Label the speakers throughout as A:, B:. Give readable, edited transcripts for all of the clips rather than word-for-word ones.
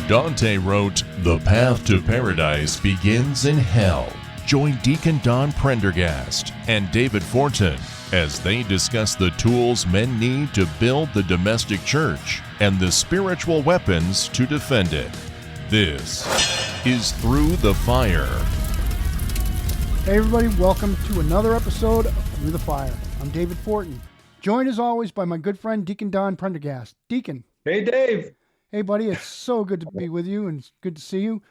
A: Dante wrote, "The path to paradise begins in hell." Join Deacon Don Prendergast and David Fortin as they discuss the tools men need to build the domestic church and the spiritual weapons to defend it. This is Through the Fire.
B: Hey everybody, welcome to another episode of Through the Fire. I'm David Fortin, joined as always by my good friend Deacon Don Prendergast. Deacon.
C: Hey Dave.
B: Hey buddy, it's so good to be with you and it's good to see you.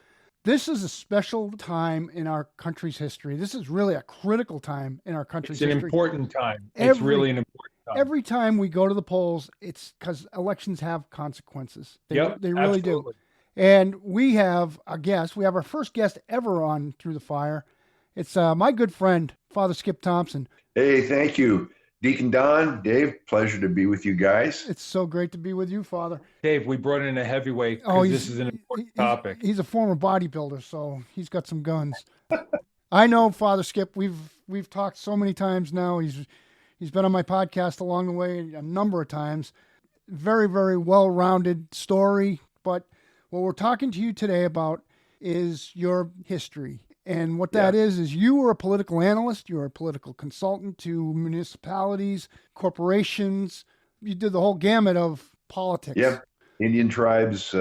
B: This is a special time in our country's history. This is really a critical time in our country's history.
C: It's an important time. It's really an important time.
B: Every time we go to the polls, it's because elections have consequences. They really do. And we have a guest. We have our first guest ever on Through the Fire. It's my good friend, Father Skip Thompson.
D: Hey, thank you. Deacon Don, Dave, pleasure to be with you guys.
B: It's so great to be with you, Father.
C: Dave, we brought in a heavyweight because this is an important topic.
B: He's a former bodybuilder, so he's got some guns. I know, Father Skip. We've talked so many times now. He's been on my podcast along the way a number of times. Very, very well-rounded story. But what we're talking to you today about is your history. And what that is you were a political analyst, you were a political consultant to municipalities, corporations. You did the whole gamut of politics.
D: Yeah, Indian tribes,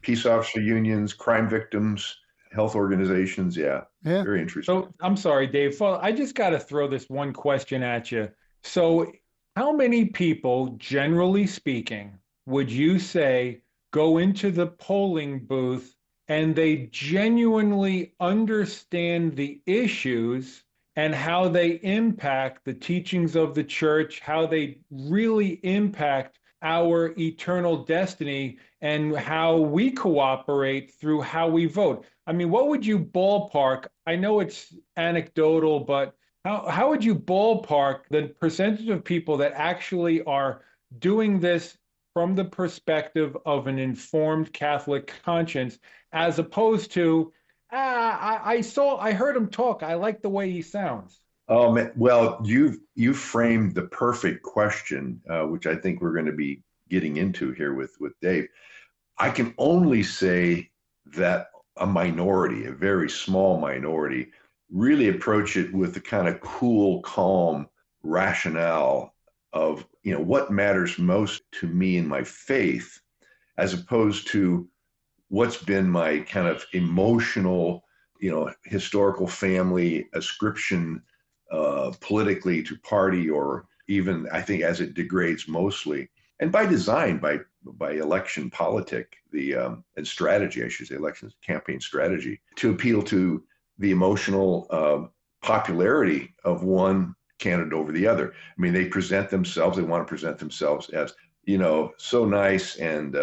D: peace officer unions, crime victims, health organizations. Yeah, very interesting.
C: So I'm sorry, Dave. I just got to throw this one question at you. So how many people, generally speaking, would you say go into the polling booth and they genuinely understand the issues and how they impact the teachings of the church, how they really impact our eternal destiny, and how we cooperate through how we vote? I mean, what would you ballpark? I know it's anecdotal, but how would you ballpark the percentage of people that actually are doing this from the perspective of an informed Catholic conscience, as opposed to, I heard him talk, I like the way he sounds?
D: Well, you framed the perfect question, which I think we're going to be getting into here with Dave. I can only say that a minority, a very small minority, really approach it with the kind of cool, calm rationale of, what matters most to me in my faith, as opposed to what's been my kind of emotional, historical family ascription politically to party, or even, I think, as it degrades mostly, and by design, by election politic, and strategy, I should say, election campaign strategy, to appeal to the emotional popularity of one candidate over the other. I mean, they want to present themselves as, so nice and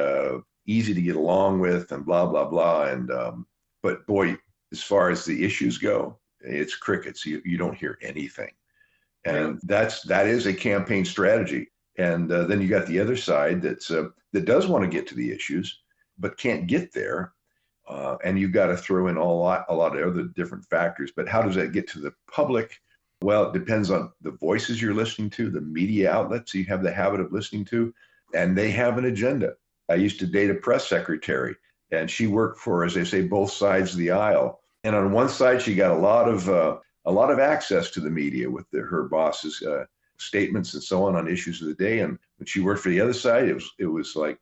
D: easy to get along with and blah, blah, blah. And, but boy, as far as the issues go, it's crickets. You don't hear anything. And that is a campaign strategy. And then you got the other side that does want to get to the issues, but can't get there. And you've got to throw in a lot of other different factors. But how does that get to the public? Well, it depends on the voices you're listening to, the media outlets you have the habit of listening to, and they have an agenda. I used to date a press secretary, and she worked for, as they say, both sides of the aisle. And on one side, she got a lot of access to the media with her boss's statements and so on issues of the day. And when she worked for the other side, it was like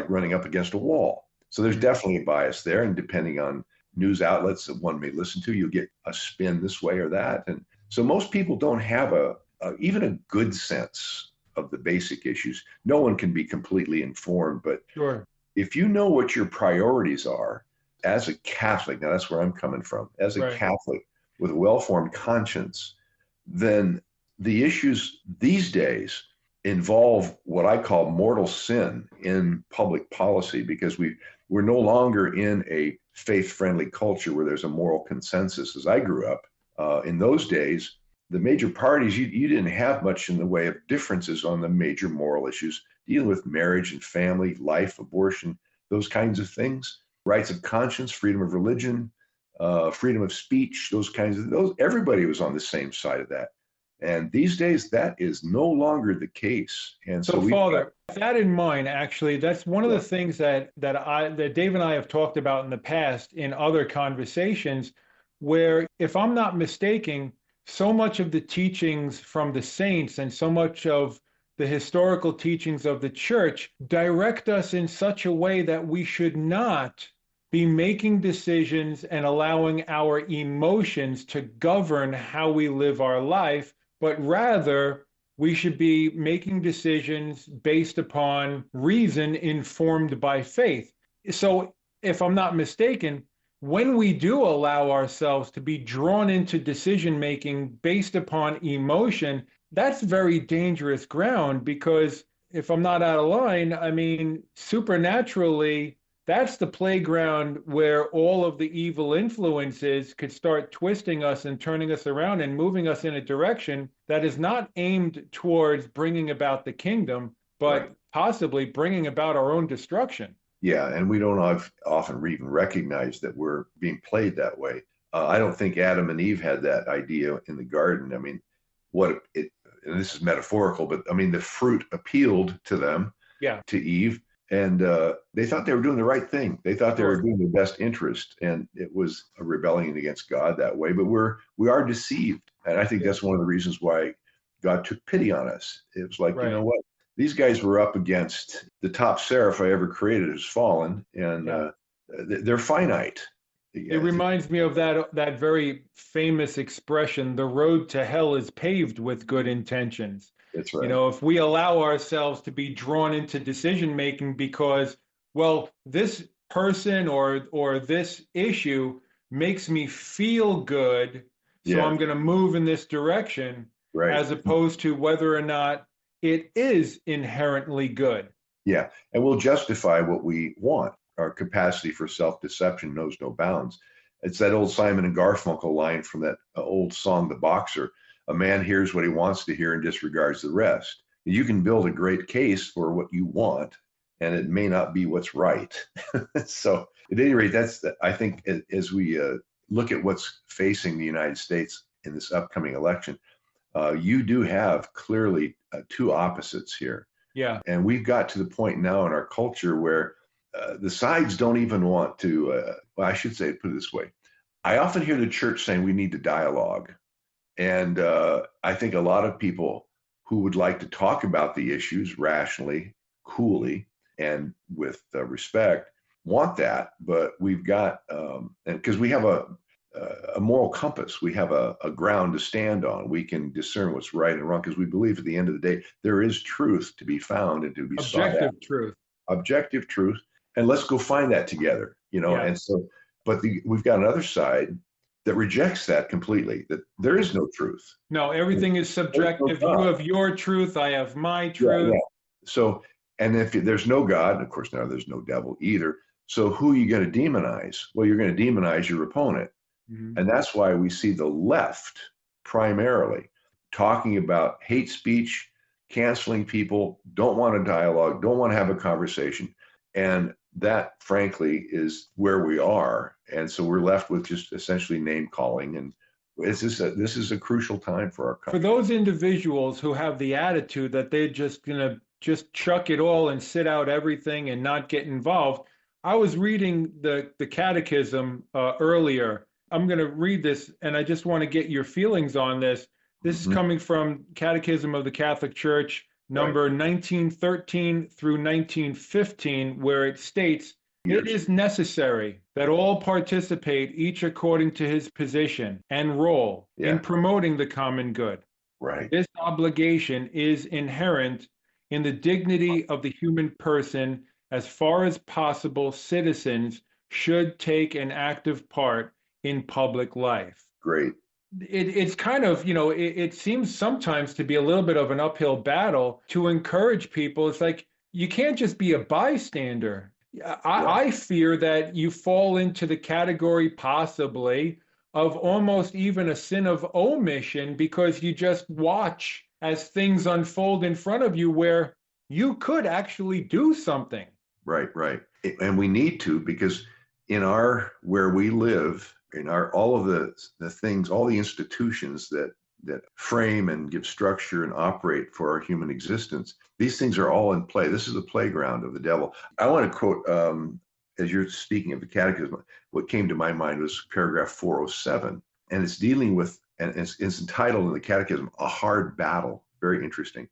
D: running up against a wall. So there's definitely a bias there, and depending on news outlets that one may listen to, you'll get a spin this way or that. And so most people don't have even a good sense of the basic issues. No one can be completely informed, but
C: sure,
D: if you know what your priorities are as a Catholic, now that's where I'm coming from, as a Catholic with a well-formed conscience, then the issues these days involve what I call mortal sin in public policy, because we're no longer in a faith-friendly culture where there's a moral consensus. As I grew up, in those days, the major parties, you didn't have much in the way of differences on the major moral issues, dealing with marriage and family, life, abortion, those kinds of things, rights of conscience, freedom of religion, freedom of speech, those kinds of those. Everybody was on the same side of that. And these days, that is no longer the case. And
C: So,
D: we
C: Father, with that in mind, actually, that's one of
D: yeah,
C: the things that Dave and I have talked about in the past in other conversations, where, if I'm not mistaken, so much of the teachings from the saints and so much of the historical teachings of the church direct us in such a way that we should not be making decisions and allowing our emotions to govern how we live our life, but rather we should be making decisions based upon reason informed by faith. So, if I'm not mistaken, when we do allow ourselves to be drawn into decision making based upon emotion, that's very dangerous ground, because if I'm not out of line, I mean, supernaturally, that's the playground where all of the evil influences could start twisting us and turning us around and moving us in a direction that is not aimed towards bringing about the kingdom, but
D: right.
C: possibly bringing about our own destruction.
D: Yeah, and we don't often even recognize that we're being played that way. I don't think Adam and Eve had that idea in the garden. I mean, and this is metaphorical, but I mean, the fruit appealed to them,
C: Yeah.
D: to Eve, and they thought they were doing the right thing. They thought they were doing their best interest, and it was a rebellion against God that way. But we are deceived, and I think that's one of the reasons why God took pity on us. It was like, you know what? These guys were up against the top seraph I ever created has fallen, and they're finite.
C: It reminds me of that very famous expression, the road to hell is paved with good intentions.
D: That's right.
C: You know, if we allow ourselves to be drawn into decision making because, well, this person or this issue makes me feel good, so I'm going to move in this direction, as opposed to whether or not it is inherently good.
D: Yeah, and we'll justify what we want. Our capacity for self-deception knows no bounds. It's that old Simon and Garfunkel line from that old song, The Boxer. A man hears what he wants to hear and disregards the rest. You can build a great case for what you want, and it may not be what's right. So at any rate, I think as we look at what's facing the United States in this upcoming election, you do have clearly two opposites here.
C: Yeah.
D: And we've got to the point now in our culture where the sides don't even want to, well, I should say, put it this way. I often hear the church saying we need to dialogue. And I think a lot of people who would like to talk about the issues rationally, coolly, and with respect want that. But we've got, and because we have a moral compass, we have a ground to stand on. We can discern what's right and wrong because we believe at the end of the day, there is truth to be found and to be sought out.
C: Objective truth.
D: Objective truth. And let's go find that together, you know. Yeah. And so, but we've got another side that rejects that completely, that there is no truth.
C: No, everything is subjective. You have your truth, I have my truth.
D: Yeah. So, and if there's no God, and of course now there's no devil either, so who are you going to demonize? Well, you're going to demonize your opponent. Mm-hmm. And that's why we see the left primarily talking about hate speech, canceling people, don't want a dialogue, don't want to have a conversation. And that, frankly, is where we are. And so we're left with just essentially name calling. And this is a crucial time for our country.
C: For those individuals who have the attitude that they're just going to just chuck it all and sit out everything and not get involved, I was reading the catechism earlier. I'm going to read this, and I just want to get your feelings on this. This is coming from Catechism of the Catholic Church, number 1913 through 1915, where it states, "It is necessary that all participate, each according to his position and role, in promoting the common good.
D: Right.
C: This obligation is inherent in the dignity of the human person. As far as possible, citizens should take an active part in public life."
D: Great.
C: It's kind of, it seems sometimes to be a little bit of an uphill battle to encourage people. It's like, you can't just be a bystander. I fear that you fall into the category possibly of almost even a sin of omission, because you just watch as things unfold in front of you where you could actually do something.
D: Right. And we need to, because where we live, in all of the things, all the institutions that that frame and give structure and operate for our human existence. These things are all in play. This is the playground of the devil. I want to quote, as you're speaking of the catechism, what came to my mind was paragraph 407, and it's dealing with, and it's entitled in the catechism, A Hard Battle. Very interesting.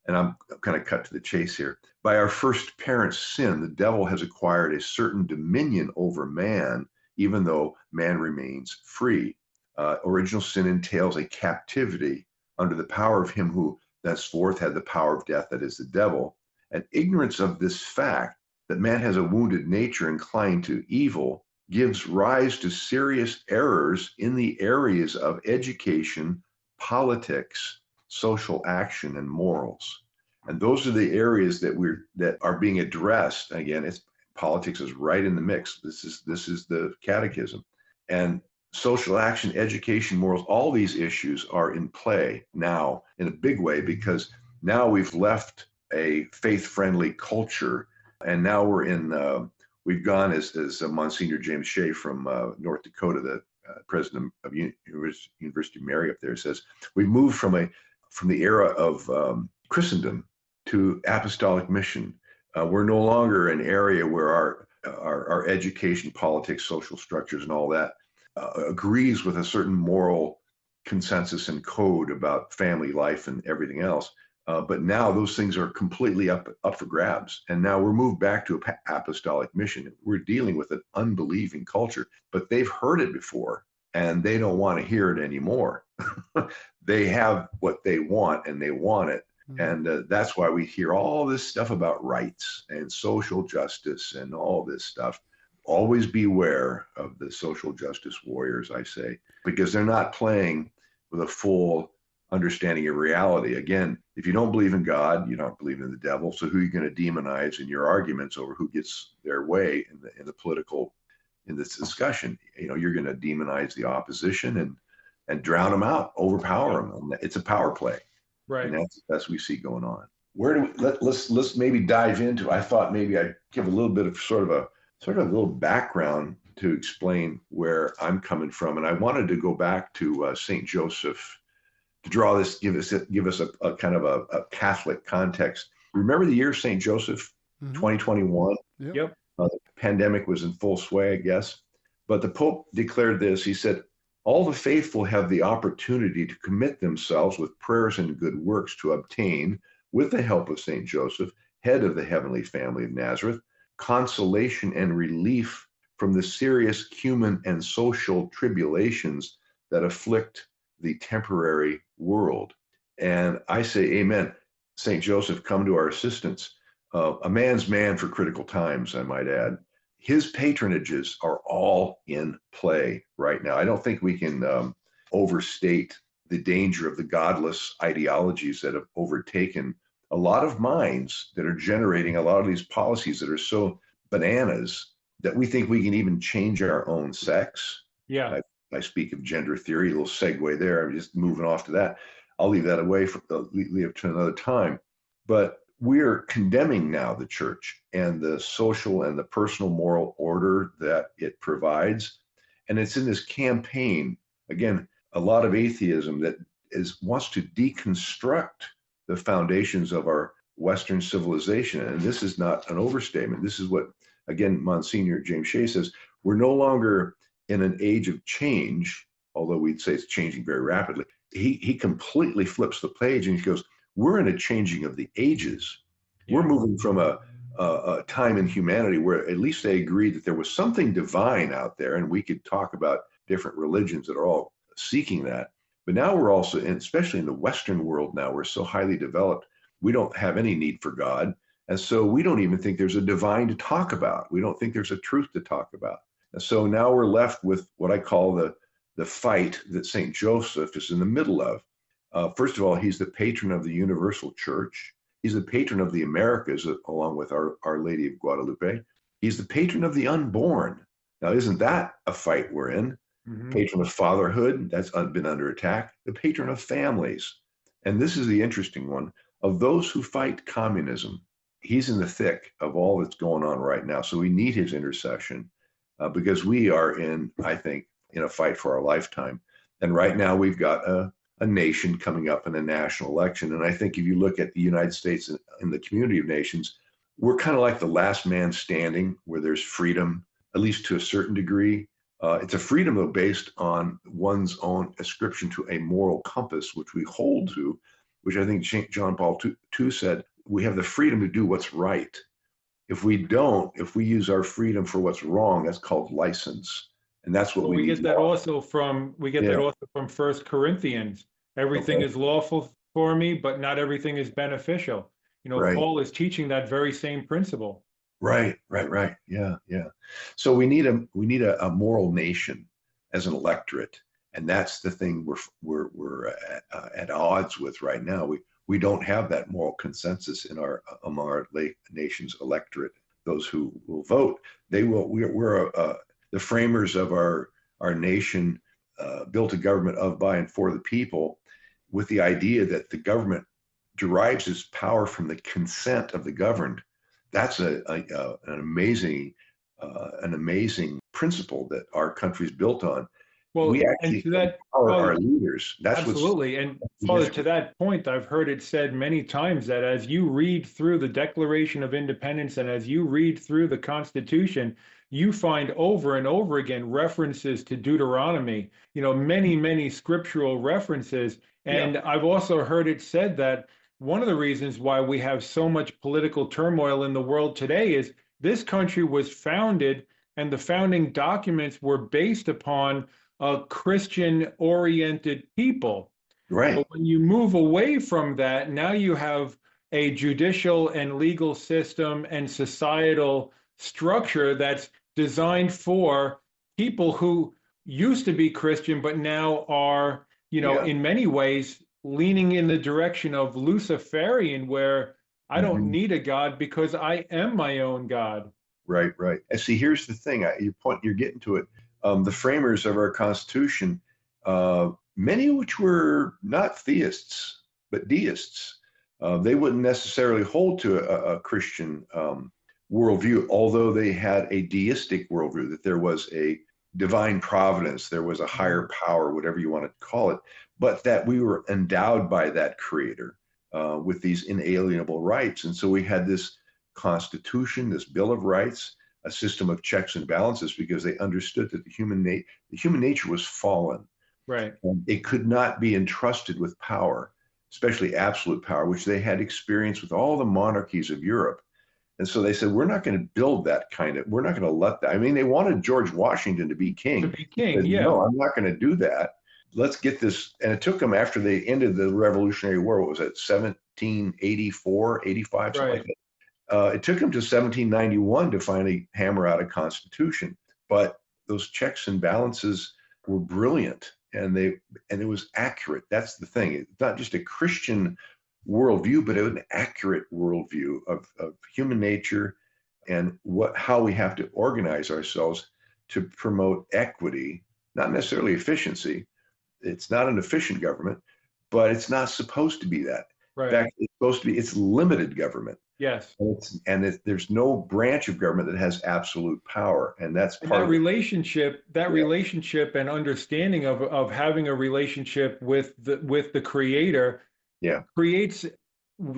D: And I'm kind of cut to the chase here. By our first parent's sin, the devil has acquired a certain dominion over man, even though man remains free. Original sin entails a captivity under the power of him who thenceforth had the power of death, that is the devil. And ignorance of this fact, that man has a wounded nature inclined to evil, gives rise to serious errors in the areas of education, politics, social action, and morals. And those are the areas that are being addressed. Again, it's politics is right in the mix. This is the catechism. And social action, education, morals, all these issues are in play now in a big way, because now we've left a faith-friendly culture, and now we've gone, as Monsignor James Shea from North Dakota, the president of University of Mary up there, says, we've moved from the era of Christendom to apostolic mission. We're no longer an area where our education, politics, social structures, and all that agrees with a certain moral consensus and code about family life and everything else. But now those things are completely up for grabs. And now we're moved back to apostolic mission. We're dealing with an unbelieving culture, but they've heard it before and they don't want to hear it anymore. They have what they want and they want it. And that's why we hear all this stuff about rights and social justice and all this stuff. Always beware of the social justice warriors, I say, because they're not playing with a full understanding of reality. Again, if you don't believe in God, you don't believe in the devil. So who are you going to demonize in your arguments over who gets their way in this discussion? You're going to demonize the opposition and drown them out, overpower them. It's a power play.
C: Right.
D: And that's what we see going on. Let's maybe dive into, I thought maybe I'd give a little bit of sort of a little background to explain where I'm coming from. And I wanted to go back to St. Joseph to draw this, give us a kind of a Catholic context. Remember the year St. Joseph, 2021?
C: Yep.
D: The pandemic was in full sway, I guess. But the Pope declared this. He said, all the faithful have the opportunity to commit themselves with prayers and good works to obtain, with the help of St. Joseph, head of the heavenly family of Nazareth, consolation and relief from the serious human and social tribulations that afflict the temporary world. And I say, amen. St. Joseph, come to our assistance. A man's man for critical times, I might add. His patronages are all in play right now. I don't think we can overstate the danger of the godless ideologies that have overtaken a lot of minds that are generating a lot of these policies that are so bananas that we think we can even change our own sex.
C: Yeah.
D: I speak of gender theory, a little segue there. I'm just moving off to that. I'll leave that away leave to another time. But we're condemning now the church and the social and the personal moral order that it provides. And it's in this campaign, again, a lot of atheism that wants to deconstruct the foundations of our Western civilization. And this is not an overstatement. This is what, again, Monsignor James Shea says, we're no longer in an age of change, although we'd say it's changing very rapidly. He completely flips the page and he goes, we're in a changing of the ages. Yeah. We're moving from a time in humanity where at least they agreed that there was something divine out there, and we could talk about different religions that are all seeking that. But now we're also, and especially in the Western world now, we're so highly developed, we don't have any need for God. And so we don't even think there's a divine to talk about. We don't think there's a truth to talk about. And so now we're left with what I call the fight that St. Joseph is in the middle of. First of all, he's the patron of the universal church. He's the patron of the Americas, along with Our Lady of Guadalupe. He's the patron of the unborn. Now, isn't that a fight we're in? Mm-hmm. Patron of fatherhood, that's been under attack. The patron of families. And this is the interesting one, of those who fight communism. He's in the thick of all that's going on right now. So we need his intercession because we are in, I think, in a fight for our lifetime. And right now we've got a nation coming up in a national election. And I think if you look at the United States and the community of nations, we're kind of like the last man standing, where there's freedom, at least to a certain degree. It's a freedom, though, based on one's own ascription to a moral compass, which we hold to, which I think John Paul II said, we have the freedom to do what's right. If we don't, if we use our freedom for what's wrong, that's called license. And that's what
C: we
D: need
C: get that
D: more.
C: also from that also from 1 Corinthians. Everything is lawful for me, but not everything is beneficial.
D: Right.
C: Paul is teaching that very same principle.
D: Right. Yeah. So we need a moral nation as an electorate, and that's the thing we're at odds with right now. We don't have that moral consensus among our nation's electorate. Those who will vote, we're the framers of our nation built a government of, by, and for the people, with the idea that the government derives its power from the consent of the governed. That's an amazing principle that our country's built on.
C: Well,
D: we actually empower our leaders. That's
C: absolutely. And Father, to that point, I've heard it said many times that as you read through the Declaration of Independence and as you read through the Constitution, you find over and over again references to Deuteronomy, many scriptural references. And I've also heard it said that one of the reasons why we have so much political turmoil in the world today is this country was founded, and the founding documents were based upon a Christian-oriented people.
D: Right.
C: But when you move away from that, now you have a judicial and legal system and societal structure that's designed for people who used to be Christian, but now are, in many ways, leaning in the direction of Luciferian, where I don't need a God because I am my own God.
D: Right. And see, here's the thing. You're getting to it. The framers of our Constitution, many of which were not theists, but deists, they wouldn't necessarily hold to a Christian worldview, although they had a deistic worldview, that there was a divine providence, there was a higher power, whatever you want to call it, but that we were endowed by that creator with these inalienable rights. And so we had this Constitution, this Bill of Rights, a system of checks and balances, because they understood that the human nature was fallen.
C: Right.
D: And it could not be entrusted with power, especially absolute power, which they had experienced with all the monarchies of Europe. And so they said, we're not going to build that we're not going to let that. I mean, they wanted George Washington to be king.
C: Said,
D: no, I'm not going to do that. Let's get this. And it took them, after they ended the Revolutionary War, what was it, 1784, 85, something like that. It took them to 1791 to finally hammer out a constitution. But those checks and balances were brilliant, and it was accurate. That's the thing. It's not just a Christian worldview, but an accurate worldview of human nature and how we have to organize ourselves to promote equity, not necessarily efficiency. It's not an efficient government, but it's not supposed to be that.
C: Right.
D: In fact, it's limited government.
C: Yes.
D: There's no branch of government that has absolute power. And that's part of
C: relationship and understanding of having a relationship with the creator creates,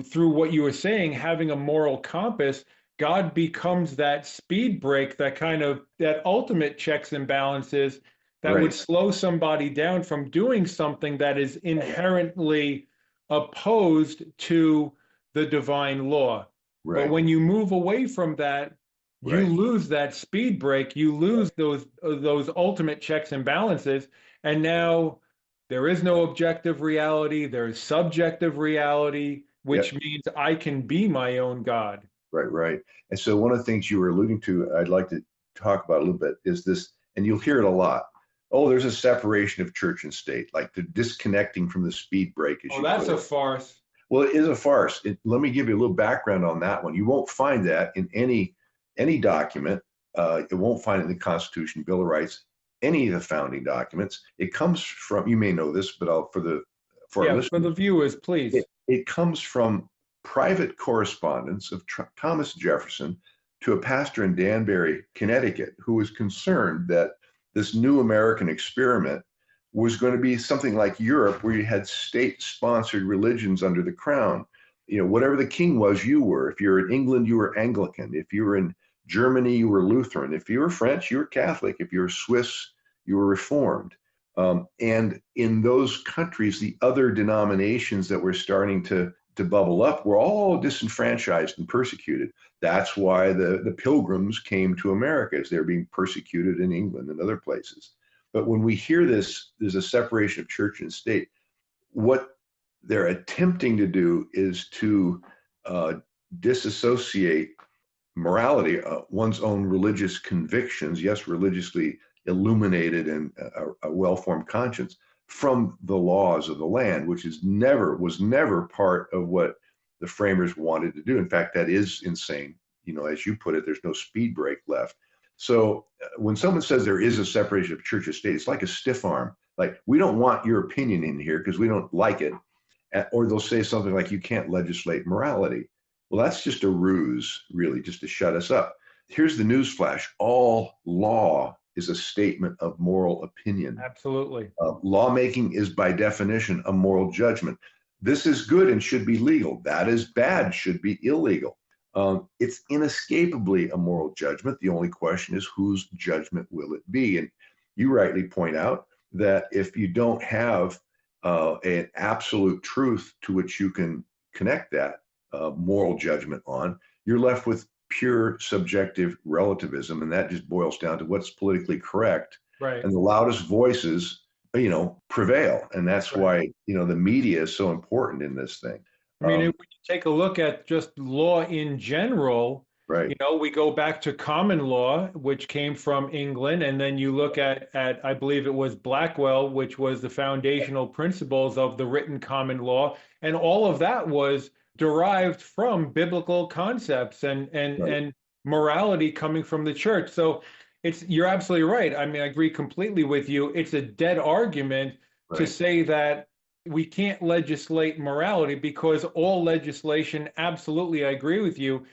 C: through what you were saying, having a moral compass. God becomes that speed brake, that ultimate checks and balances that would slow somebody down from doing something that is inherently opposed to the divine law.
D: Right.
C: But when you move away from that, you lose that speed brake, you lose those ultimate checks and balances, and now there is no objective reality, there is subjective reality, which means I can be my own God.
D: Right. And so one of the things you were alluding to, I'd like to talk about a little bit, is this, and you'll hear it a lot. Oh, there's a separation of church and state, like the disconnecting from the speed brake.
C: That's a farce.
D: Well, it is a farce. Let me give you a little background on that one. You won't find that in any document. It won't find it in the Constitution, Bill of Rights, any of the founding documents. It comes from, you may know this, but for the viewers, please. It comes from private correspondence of Thomas Jefferson to a pastor in Danbury, Connecticut, who was concerned that this new American experiment was going to be something like Europe, where you had state-sponsored religions under the crown. Whatever the king was, you were. If you're in England, you were Anglican. If you were in Germany, you were Lutheran. If you were French, you were Catholic. If you were Swiss, you were Reformed. And in those countries, the other denominations that were starting to bubble up were all disenfranchised and persecuted. That's why the pilgrims came to America, as they're being persecuted in England and other places. But when we hear this, there's a separation of church and state. What they're attempting to do is to disassociate morality, one's own religious convictions, yes, religiously illuminated and a well-formed conscience, from the laws of the land, which was never part of what the framers wanted to do. In fact, that is insane. As you put it, there's no speed brake left. So when someone says there is a separation of church and state, it's like a stiff arm. Like, we don't want your opinion in here because we don't like it. Or they'll say something like, you can't legislate morality. Well, that's just a ruse, really, just to shut us up. Here's the news flash. All law is a statement of moral opinion.
C: Absolutely.
D: Lawmaking is by definition a moral judgment. This is good and should be legal. That is bad, should be illegal. It's inescapably a moral judgment. The only question is, whose judgment will it be? And you rightly point out that if you don't have an absolute truth to which you can connect that moral judgment on, you're left with pure subjective relativism, and that just boils down to what's politically correct.
C: Right.
D: And the loudest voices, prevail, and that's why the media is so important in this thing.
C: I mean, if you take a look at just law in general,
D: right?
C: We go back to common law, which came from England, and then you look at I believe it was Blackwell, which was the foundational principles of the written common law, and all of that was derived from biblical concepts and morality coming from the church. So you're absolutely right. I mean, I agree completely with you. It's a dead argument to say that we can't legislate morality, because all legislation, absolutely, I agree with you,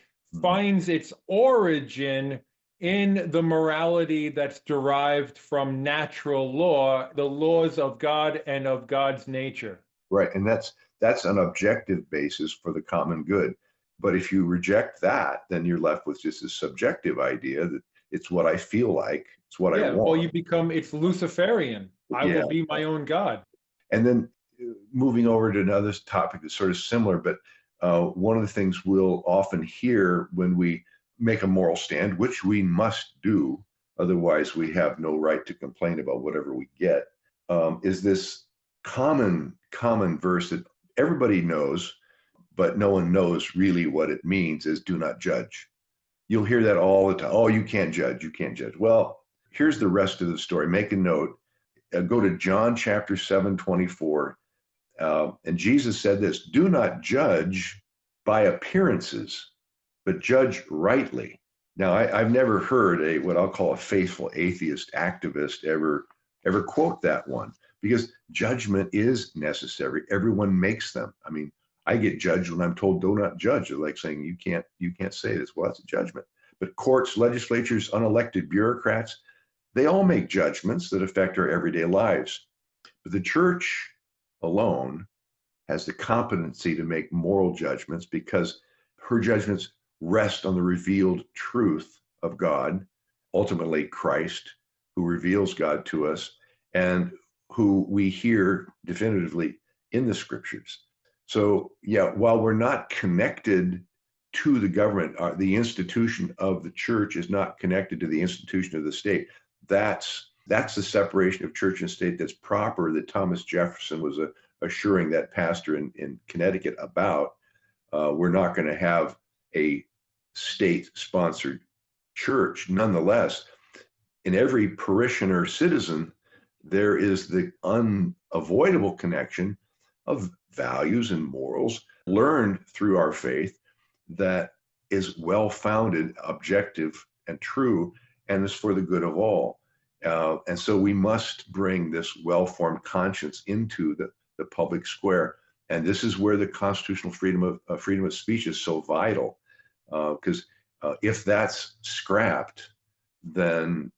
C: finds its origin in the morality that's derived from natural law, the laws of God and of God's nature.
D: Right. And that's an objective basis for the common good. But if you reject that, then you're left with just a subjective idea that it's what I feel like, it's what I want.
C: Well, it's Luciferian. I will be my own God.
D: And then moving over to another topic that's sort of similar, but one of the things we'll often hear when we make a moral stand, which we must do, otherwise we have no right to complain about whatever we get, is this common verse that everybody knows, but no one knows really what it means, is do not judge. You'll hear that all the time. Oh, you can't judge. Well, here's the rest of the story. Make a note. Go to John chapter 7:24. And Jesus said this: do not judge by appearances, but judge rightly. Now, I've never heard what I'll call a faithful atheist activist ever quote that one, because judgment is necessary. Everyone makes them. I mean, I get judged when I'm told do not judge. They're like saying you can't say this. Well, that's a judgment. But courts, legislatures, unelected bureaucrats, they all make judgments that affect our everyday lives. But the church alone has the competency to make moral judgments, because her judgments rest on the revealed truth of God, ultimately Christ, who reveals God to us and who we hear definitively in the scriptures. So, while we're not connected to the government, the institution of the church is not connected to the institution of the state. That's the separation of church and state that's proper, that Thomas Jefferson was assuring that pastor in Connecticut about. We're not going to have a state-sponsored church. Nonetheless, in every parishioner citizen, there is the unavoidable connection of values and morals learned through our faith that is well-founded, objective, and true, and is for the good of all. And so we must bring this well-formed conscience into the public square. And this is where the constitutional freedom of speech is so vital, because if that's scrapped, then,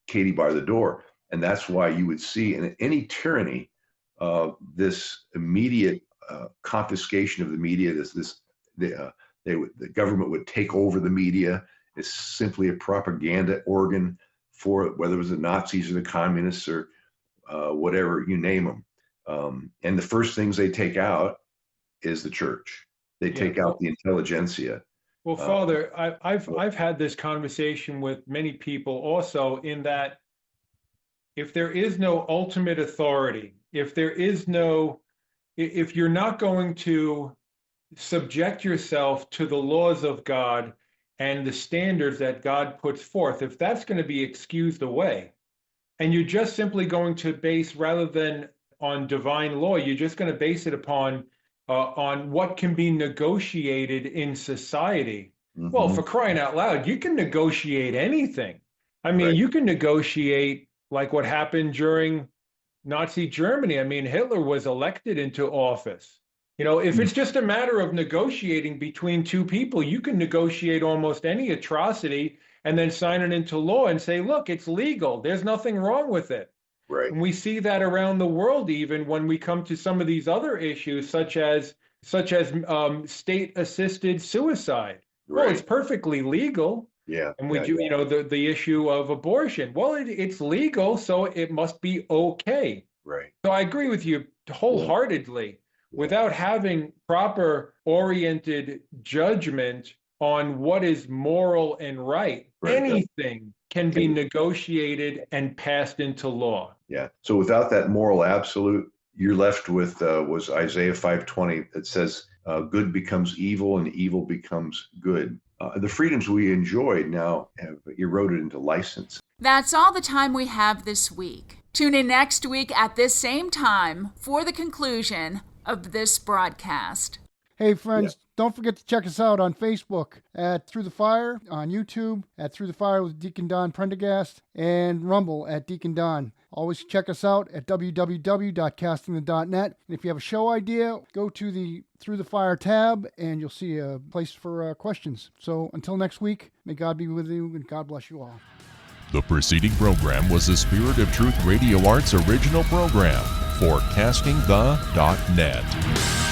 D: Katie bar the door. And that's why you would see in any tyranny this immediate confiscation of the media. The government would take over the media. It's simply a propaganda organ for whether it was the Nazis or the communists or whatever, you name them. And the first things they take out is the church. They take out the intelligentsia.
C: Well, Father, I've had this conversation with many people also, in that if there is no ultimate authority, if you're not going to subject yourself to the laws of God and the standards that God puts forth, if that's going to be excused away, and you're just simply going to base, rather than on divine law, you're just going to base it upon what can be negotiated in society. Mm-hmm. Well, for crying out loud, you can negotiate anything. I mean, You can negotiate like what happened during Nazi Germany. I mean, Hitler was elected into office. If it's just a matter of negotiating between two people, you can negotiate almost any atrocity and then sign it into law and say, look, it's legal. There's nothing wrong with it.
D: Right.
C: And we see that around the world, even when we come to some of these other issues, such as state-assisted suicide. Right. Well, it's perfectly legal.
D: Yeah.
C: And the issue of abortion. Well, it's legal, so it must be okay.
D: Right.
C: So I agree with you wholeheartedly. Yeah. Without having proper oriented judgment on what is moral and right, anything can be negotiated and passed into law.
D: Yeah. So without that moral absolute, you're left with was Isaiah 5:20 that says, good becomes evil and evil becomes good. The freedoms we enjoyed now have eroded into license.
E: That's all the time we have this week. Tune in next week at this same time for the conclusion of this broadcast.
B: Hey friends, don't forget to check us out on Facebook at Through the Fire, on YouTube at Through the Fire with Deacon Don Prendergast, and Rumble at Deacon Don. Always check us out at www.castingthe.net. And if you have a show idea, go to the Through the Fire tab and you'll see a place for questions. So until next week, may God be with you and God bless you all.
A: The preceding program was the Spirit of Truth Radio Arts original program for castingthe.net.